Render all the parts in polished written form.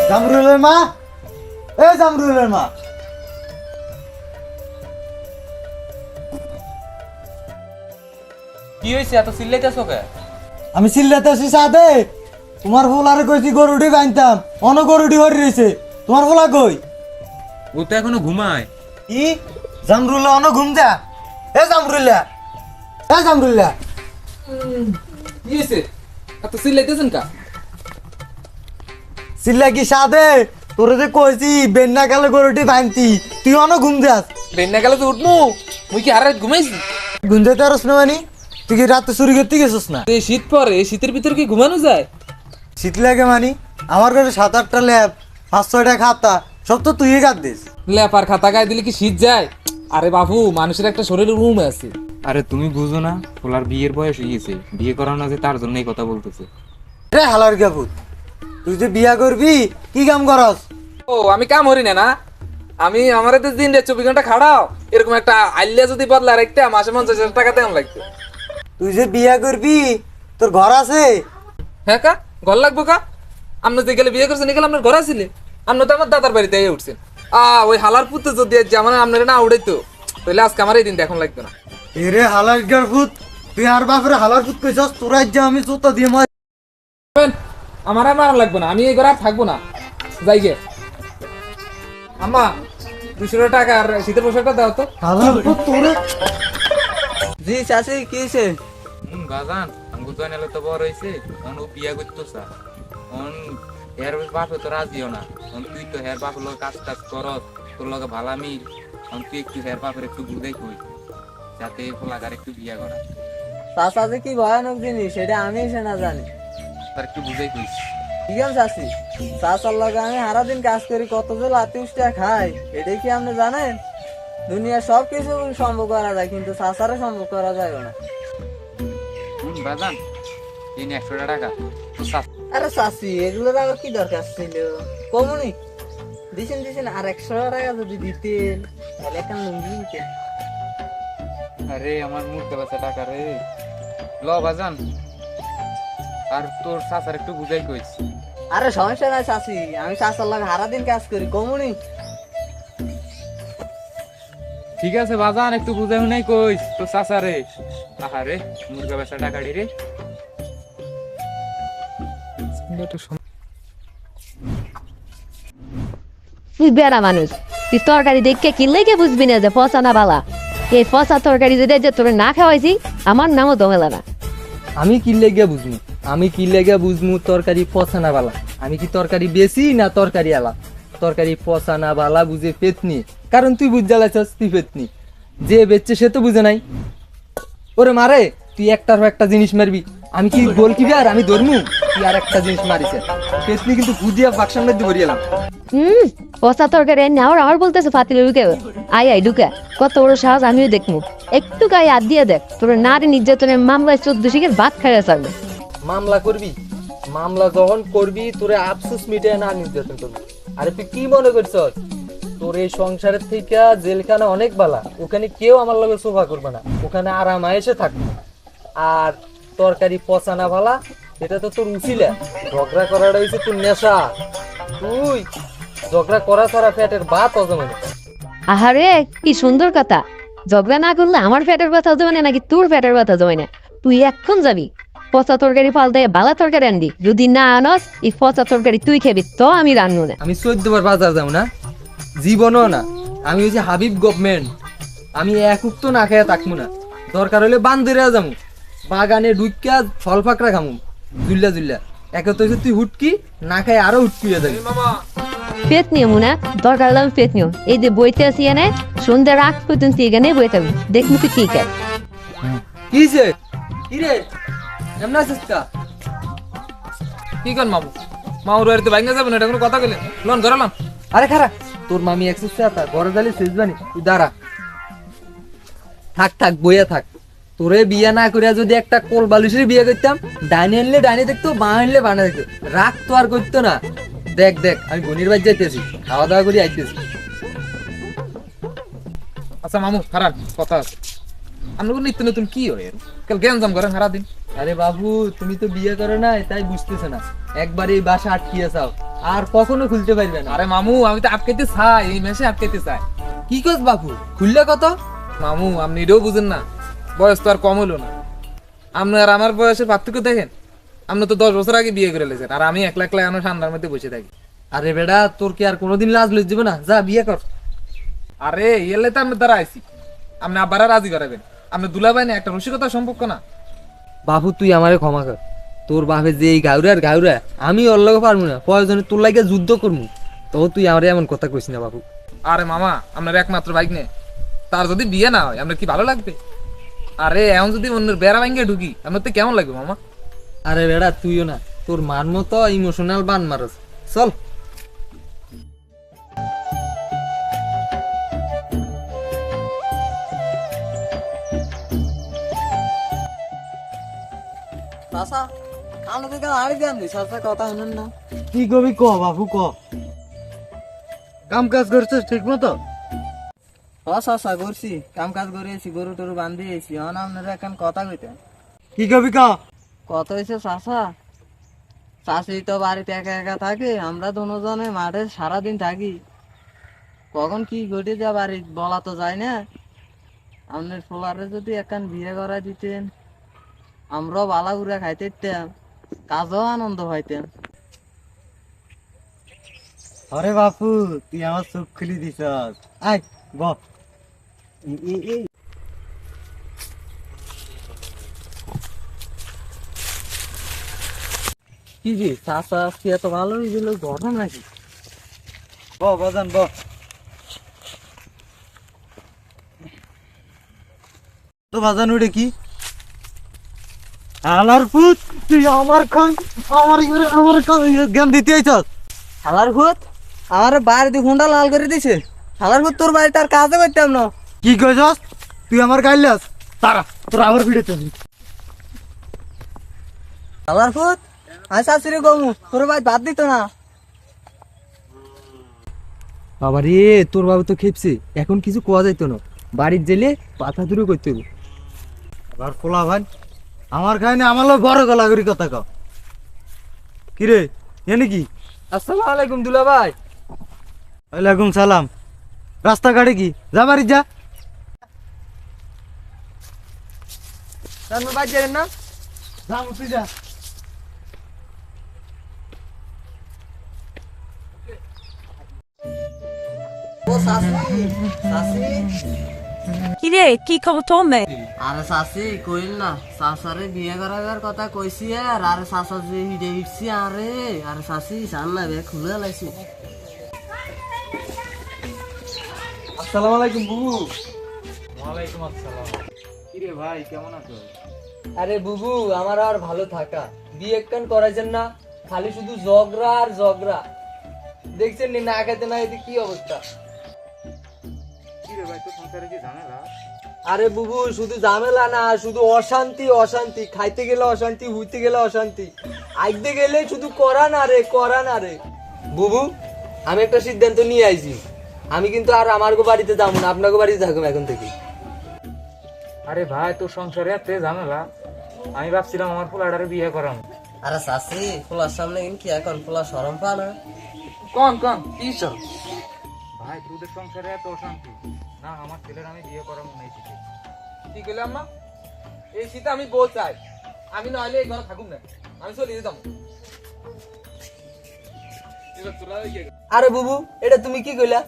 জামরুলের মা, এ জামরুলের মা, কি হয়েছে এত চিল্লাইতেছো কে? আমি চিল্লাতে আসি সাথে। তোমার ফুলারে কইছি গরুটি বানতাম, অন গরুটি হরি রয়েছে। তোমার ফুলা কই? ও তো এখনো ঘুমায়। কি জামরুল্লা অন ঘুম যা। এ জামরুল্লা, এ জামরুল্লা, কি হয়েছে এত চিল্লাইতেছেন কা? চিল্লা কি সাথে? তোরে যে কইছি বেন্না কালে গরুটি বানতি, তুই অন ঘুম যাস। বেন্না গেলে তো উঠমু, মুই কি আর রাত ঘুমাইছি? গুঞ্জাতে আরস না মানি? তুই কি রাতে চুরি করতে গেছিস না? এই শীত পরে, এই শীতের ভিতর কি ঘুমানো যায়? শীত লাগে মানি? আমার কাছে 7-8টা ল্যাব, 5-6টা খাতা, সব তো তুই কাট দিস। লেপার খাতা গায়ে দিলে কি শীত যায়? আরে বাবু, মানুষের একটা শরীরের রুম আছে। আরে তুমি বুঝো না, পোলার বিয়ের বয়স হয়ে গেছে, বিয়ে করানো আছে তার জন্য এই কথা বলতেছে। রে হালার গাপুত, তুই যে বিয়া করবি কি কাম করস? ও আমি কাম হরি না না, আমি আমার তো দিন রে 24 ঘন্টা খাড়াও, এরকম একটা আইলিয়া যদি বদলা রাখতে মাসে 50,000 টাকা দেন লাগতো। তুই যে বিয়া করবি তোর ঘর আছে? হ্যাঁ কা ঘর লাগবো কা? আপনি যে গেলে বিয়ে করছেন গেলে আপনার ঘর আসলে, আপনি তো আমার দাদার বাড়িতে উঠছেন। ওই হালার পুত্র যদি যেমন আপনার না উড়াইতো তাহলে আজকে আমার এই দিন এখন লাগতো না। এরে হালার গাপুত, তুই আর বাপরে হালার পুত কইছস, তোর আজ আমি জুতা দিয়ে মার। আমার আর মারা লাগবে না, আমি এই ঘরে আর থাকবো না, যাই গে। আম্মা 200 টাকা আর শীতের পোশাকটা দাও তো। হালার পুত তোরে। জি চাচি কি হয়েছে? বাজান আঙ্গু তো এনে তো বড় হয়েছে, ও বিয়া করতো স্যার। হের বাপ তো রাজিও না, তুই তো হের বাপ লোক কাজ টাজ করস, তোর লগে ভালা মিল, তুই একটু হের বাপের একটু বুঝাই কই যাতে পোলাগার একটু বিয়া করা। চাচা যে কি ভয়ানক জিনিস সেটা আমি সে না জানি। তার একটু বুঝাই কইস। কি কাম চাচি? চাচার লগে আমি সারাদিন কাজ করি, কত যে লাতি উষ্টা খাই এটাই কি আপনি জানেন? দুনিয়া সব কিছু সম্ভব করা যায় কিন্তু চাচারে সম্ভব করা যায় না। বাজান এই 100 টাকা তো আরে চাচি এগুলোর আবার কি দরকার ছিল? কমনি দিছেন আর 100 টাকা যদি দিতেন তাহলে একটা লুঙ্গি দিতেন। আরে আমার মুখে বাঁচা টাকা রে, ল বাজান, আর তোর চাচার একটু বুঝাই কইস। আরে সমস্যা নাই চাচি, আমি চাচার লগে সারাদিন কাজ করি, কমনি। ঠিক আছে বাজান, একটু বুঝাই নাই কইস তোর চাচা রে। আহারে মুরগা বেচা টাকা রে। তুই বেড়া মানুষ, তুই তরকারি দেখে কিনলে কে বুঝবি না যে পচা না বালা? এই পচা তরকারি যদি যে তোরে না খাওয়াইছি, আমার নামও দমেলা না। আমি কিনলে গিয়া বুঝমু, আমি কিনলে গিয়া বুঝমু তরকারি পচা না বালা। আমি কি তরকারি বেশি না তরকারি আলা? তরকারি পচা না বালা বুঝে পেতনি, কারণ তুই বুঝ জ্বালাইছস, তুই পেতনি। যে বেচছে সে তো বুঝে নাই। ওরে মারে, তুই একটার পর একটা জিনিস মারবি, আমি কি গোল কিবি আর আমি ধরমু? তুই আর একটা জিনিস মারিছে পেতনি, কিন্তু বুঝিয়া বাক্সার মধ্যে ভরিয়ে এলাম। পচা তরকারি এনে আমার বলতেছে ফাতিলে ঢুকে আই ঢুকে, কত বড় সাহস আমিও দেখবো। একটু গায়ে হাত দিয়ে দেখ, তোর নারী নির্যাতনের মামলায় 14 শিখের ভাত খাইয়া থাকবে। মামলা করবি, মামলা যখন করবি তোরে আফসোস মিটে না নির্যাতন করবি। আরে তুই কি মনে করছস তোর এই সংসারের থেকে জেলখানা অনেক বালা, ওখানে কেউ আমার লগে সোফা করবে না, ওখানে আরাম এসে থাকবে। আর তরকারি পচা না ভালা এটা তো তোর উচিলা, ঝগড়া করাটা হয়েছে তোর নেশা। তুই ঝগড়া করা ছাড়া পেটের ভাত হজম হয় না। আহারে কি সুন্দর কথা, ঝগড়া না করলে আমার পেটের ব্যথা জমে না নাকি তোর পেটের ব্যথা জমে না? তুই এখন যাবি পচা তরকারি পাল্টাই বালা তরকারি আনবি, যদি না আনস এই পচা তরকারি তুই খাবি, তো আমি রান্নু না। আমি 14 বার বাজার যাও না, জীবনও না। আমি হচ্ছে হাবিব গভর্নমেন্ট, আমি এক উক্ত না খেয়ে থাকবো না। দরকার হলে বান্ধরে যাবো, বাগানে ঢুকিয়া ফল ফাঁকড়া খামু জুল্লা জুল্লা। একে তো হচ্ছে তুই হুটকি না খাই আরো হুটকি হয়ে যাবি। পেট নিও মুনা, দরকার হলে আমি পেট নিও। এই যে বইতে আসি এনে সন্ধ্যা রাত পর্যন্ত এখানে বই থাকবি, দেখবি তুই কি খায়। কিছে কি রে, এমন আছিস কা? কি কর মামু, মামুর বাড়িতে বাইঙ্গা যাবেন, এটা কোনো কথা গেলে লোন ধরালাম। আরে খারা, তোর মামি এক্সেস আছে ঘরে যালি শেষ বানি, তুই দাঁড়া থাক থাক বইয়া থাক। তোরে বিয়ে না করিয়া যদি একটা কোল বালিশের বিয়ে করতাম, ডাইনে আনলে ডাইনে দেখতো, বাঁ আনলে বানা দেখতো, রাগ তো আর করতো না। দেখ দেখ আমি গনির বাড়ি যাইতেছি, খাওয়া দাওয়া করে আইতেছি। আচ্ছা মামু খারাপ কথা আছে, আপনার নিত্য নতুন কি হয় কাল জ্ঞানজাম করেন সারাদিন? আরে বাবু তুমি তো বিয়ে করো না তাই বুঝতেছো না, একবার এই বাসা আটকিয়ে চাও, আর কখনো খুলতে পারবে না। আরে মামু আমি তো আটকাইতে চাই, এই মেসে আটকাইতে চাই। কি কস বাপু, খুললে কত? মামু আপনি এটাও বুঝেন না, বয়স তো আর কম হলো না। আপনি আর আমার বয়সের পার্থক্য দেখেন। আপনি তো 10 বছর আগে বিয়ে করে লেছেন, আর আমি একলা একলা আমার ঠান্ডার মধ্যে বসে থাকি। আরে বেটা, তোর কি আর কোনোদিন লাজ লজ্জা হবে না? যা বিয়ে কর। আরে এলে তো আপনার দ্বারা আইছি, আপনি আবার রাজি করাবেন। আপনি দুলাভাই না, একটা রসিকতার সম্পর্ক না। বাপু তুই আমারে ক্ষমা কর। তোর বাপে যে এই গাউরা আর গাউরা, আমি ওর লগে পারবো না, প্রয়োজনে তোর লাগে যুদ্ধ করবো। তো তুই আমারে এমন কথা কইস না বাপু। আরে মামা, আপনার একমাত্র বাইক নেই, তার যদি বিয়ে না হয় আপনার কি ভালো লাগবে? আরে এখন যদি অন্যের বেড়া ভাঙ্গে ঢুকি, আপনার তো কেমন লাগবে মামা? আরে বেটা তুইও না, তোর মার মতো ইমোশনাল বান মারস। চল। চাচা কানো থেকে আড়ি দেন দি, চাচা কথা শুনুন না। কি কবি ক বাপু ক। কাম কাজ করছিস ঠিক মতো? চাচা করছি, কাম কাজ করেছি, গরু টরু বান্ধিয়েছি। এখন আপনারা এখন কথা কইতে। কি কবি ক। কত হয়েছে চাচা? চাষি তো বাড়িতে একা একা থাকে, আমরা দুজনে মাঠে সারাদিন থাকি। কখন কি ঘটে যা বাড়ি বলা তো যায় না। আপনার ফোলারে যদি একখান বিয়ে করা দিতেন, আমরাও বালা ঘুরে খাইতে দিতাম, কাজও আনন্দ পাইতাম। আরে বাপু তুই আমার চোখ খুলি দিছস। আয় ব। কি জি চাষা আজকে এত ভালো হয়েছিল, ঘটনা নাকি? ব বাজান ব। তো বাজান ওটা কি? আলার পুত, তুই আমার জ্ঞান দিতে আইছস? শালার ভূত আমার বাড়িতে হুন্ডা লাল করে দিছে। শালার ভূত তোর বাড়িতে আর কাজে করতাম না। কি কইছস? তুই আমার গাইলাস? তারা তোর আবার ভিড়েতে। শালার ভূত আমি শাশুড়ি গমু, তোর বাড়ি বাদ দিত না। বাবা রে, তোর বাবু তো খেপছে, এখন কিছু কোয়া যাইতো না। বাড়ির জেলে পাথা দূরে করতে হবে। আবার পোলা ভাই আমার খাইনি, আমার লোক বড় গলা করি কথা কও। কি রে এনে কি? আসসালামু আলাইকুম দুলা ভাই। ওয়ালাইকুম সালাম। রাস্তাঘাটে কি যা বাড়ি যা। তারপর বাড়ি যাবেন না? যা তুই যা। ও শাশি, শাশি। কিরে কি খবর তোর মেয়ে? আরে শাশি কইল না, শাশারে বিয়ে করার কথা কইছি। আর আরে শাশা যে হিডে হিটছি। আরে আরে শাশি জান না বে খুলে লাইছি। আসসালামু আলাইকুম বুবু। ওয়ালাইকুম আসসালাম। কিরে ভাই কেমন আছো? আরে বুবু, আমার আর ভালো থাকা, বিয়ে একখান করাইছেন না, খালি শুধু ঝগড়া আর ঝগড়া। দেখছেন নি না খাইতে না এতে কি অবস্থা। কিরে ভাই তোর সংসারে কি ঝামেলা? আরে বুবু, শুধু ঝামেলা না, শুধু অশান্তি অশান্তি। খাইতে গেলে অশান্তি, হুইতে গেলে অশান্তি, আইতে গেলে শুধু করা না রে, করা না রে। বুবু, আমি একটা সিদ্ধান্ত নিয়ে আইছি। আমি কিন্তু আর আমার বাড়িতে যাবো না, আপনাকে বাড়িতে থাকবো এখন থেকে। আরে ভাই তোর সংসারে এত ঝামেলা, আমি ভাবছিলাম আমার ফুলাটারে বিয়ে করাম। আরে শাশি ফুলার সামনে কি এখন ফুলা শরম পা না? কন কন কি সব? ভাই তোদের সংসারে এত অশান্তি না, আমার ছেলের আমি বিয়ে করাবো না এই শীতে। কি কইলাম না? এই শীতে আমি বউ চাই, আমি নইলে এই ঘরে থাকুম না, আমি চলে যেতাম। এবার তোরা ইয়ে কর। আরে বুবু, এটা তুমি কি কইলা?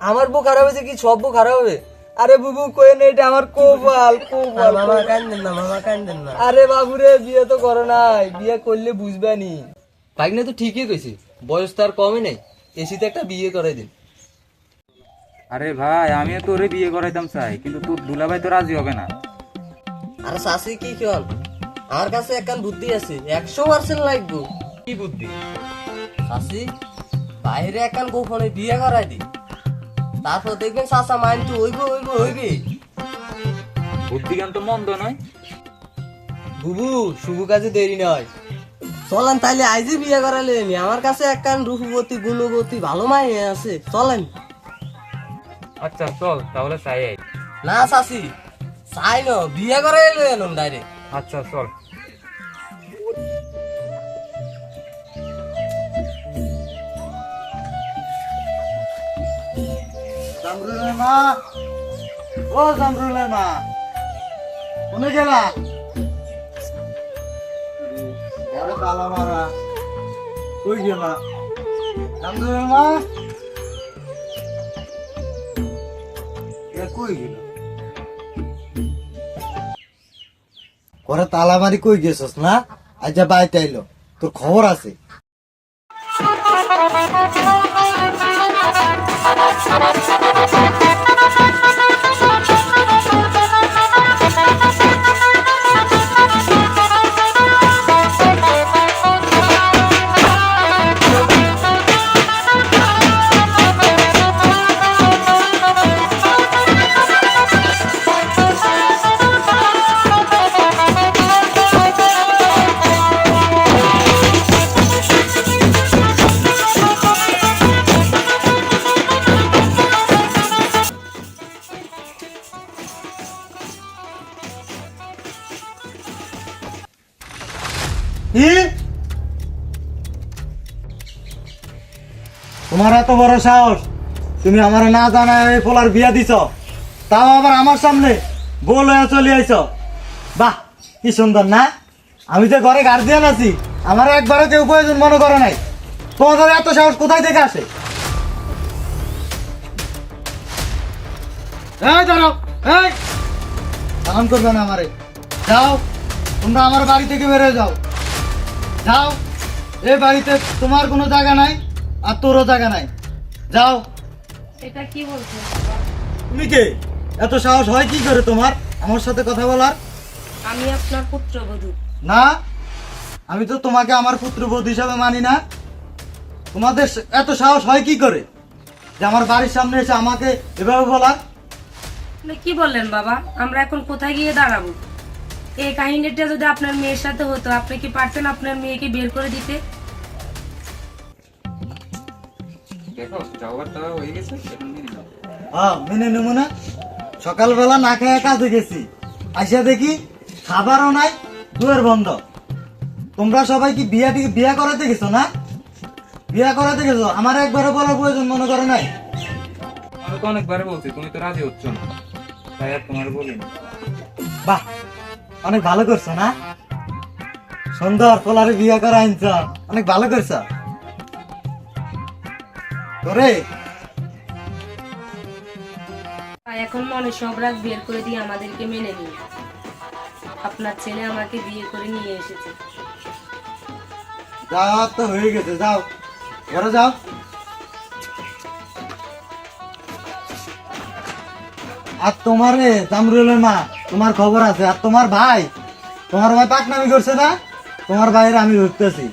আমার বউ খারাপ হয়েছে কি সব বউ খারাপ হবে? আরে বুবু কই না, এটা আমার কোপাল কোপাল। মামা কান্দেন না, মামা কান্দেন না। আরে বাবুরে, বিয়ে তো করো নাই, বিয়ে করলে বুঝবানি। ভাগ্নে তো ঠিকই কইছে, বয়স তো আর কমই নাই, এসিতে একটা বিয়ে করাই দিন। আরে ভাই আমিও তোরে বিয়ে করাইতাম চাই, কিন্তু তোর দুলাভাই তো রাজি হবে না। আরে শাশি কি কল, আমার কাছে একখান বুদ্ধি আছে, 100% লাগবো। কি বুদ্ধি? শাশি বাইরে একখান গোপনে বিয়ে করাই দি, তারপর দেখবেন শাশা মাইন তো হইবে। বুদ্ধি জ্ঞান তো মন্দ নয়। বুবু, শুভ কাজে দেরি নয়। চলেন তাইলে আইজি বিয়ে করালেন। আমার কাছে একখান রূপবতী গুণবতী ভালো মাই আছে, চলেন। আচ্ছা চল তাহলে চাই। না শাশি চাই না, বিয়ে করাইলেন ডাইরেক্ট। আচ্ছা চল। জামরুলের মা, ও জামরুলের মা, কোনে গেলা? ঘরে তালা মারা, কই গেলা? জামরুলের মা, কই গেল? ঘরে তালা মারি কই গেছস না? আজ বাইতে আইলো, তোর খবর আছে। কি? তোমার এত বড় সাহস, তুমি আমার না জানায় এই পোলার বিয়া দিছ, তাও আবার আমার সামনে বল হয়ে চলে আইছ। বাহ, কি সুন্দর না? আমি যে ঘরে গার্জিয়ান আছি, আমার একবারও কেউ প্রয়োজন মনে করে নাই। তোমাদের এত সাহস কোথায় থেকে আসে? এই দাঁড়াও, এই সালাম করবে না আমারে। যাও, তোমরা আমার বাড়ি থেকে বেরো যাও। যাও, এই বাড়িতে তোমার কোনো জায়গা নাই, আর তোরও জায়গা নাই। যাও। এটা কি বলছো? তুমি কে? এত সাহস হয় কি করে তোমার আমার সাথে কথা বলার? আমি আপনার পুত্রবধূ। না, আমি তো তোমাকে আমার পুত্রবধূ হিসাবে মানি না। তোমাদের এত সাহস হয় কি করে যে আমার বাড়ির সামনে এসে আমাকে এভাবে বলার? আপনি কি বললেন বাবা? আমরা এখন কোথায় গিয়ে দাঁড়াবো? এই কাহিনীটা যদি আপনার মেয়ের সাথে হতো, আপনি কি পারতেন আপনার মেয়েকে বের করে দিতে? দেখো যাওয়ার তো হয়ে গেছে, এখন মেনে নাও। হ্যাঁ, মেনে নেবো না? সকালবেলা না খেয়ে কাজে গেছি, আইসা দেখি খাবারও নাই, দুয়ার বন্ধ। তোমরা সবাই কি বিয়া করাতে গেছো না? বিয়া করাতে গেছো, আমার একবারও বলার প্রয়োজন মনে করে নাই? আমি তো অনেকবার বলছি, তুমি তো রাজি হচ্ছ না, তাই আর তোমার বলিনি। বাহ, অনেক ভালো করছো না? সুন্দর পোলারে বিয়া করা আনছ, অনেক ভালো করছো। তোরে এখন মনে সব রাগ বের করে দিয়ে আমাদেরকে মেনে নিন। আপনার ছেলে আমাকে বিয়ে করে নিয়ে এসেছে। যাও, তো হয়ে গেছে, যাও ঘরে যাও। আর তোমার জামরুলের মা, তোমার খবর আছে? আর তোমার ভাই পাকনামি করছে না? তোমার ভাইয়ের আমি ধরতেছি।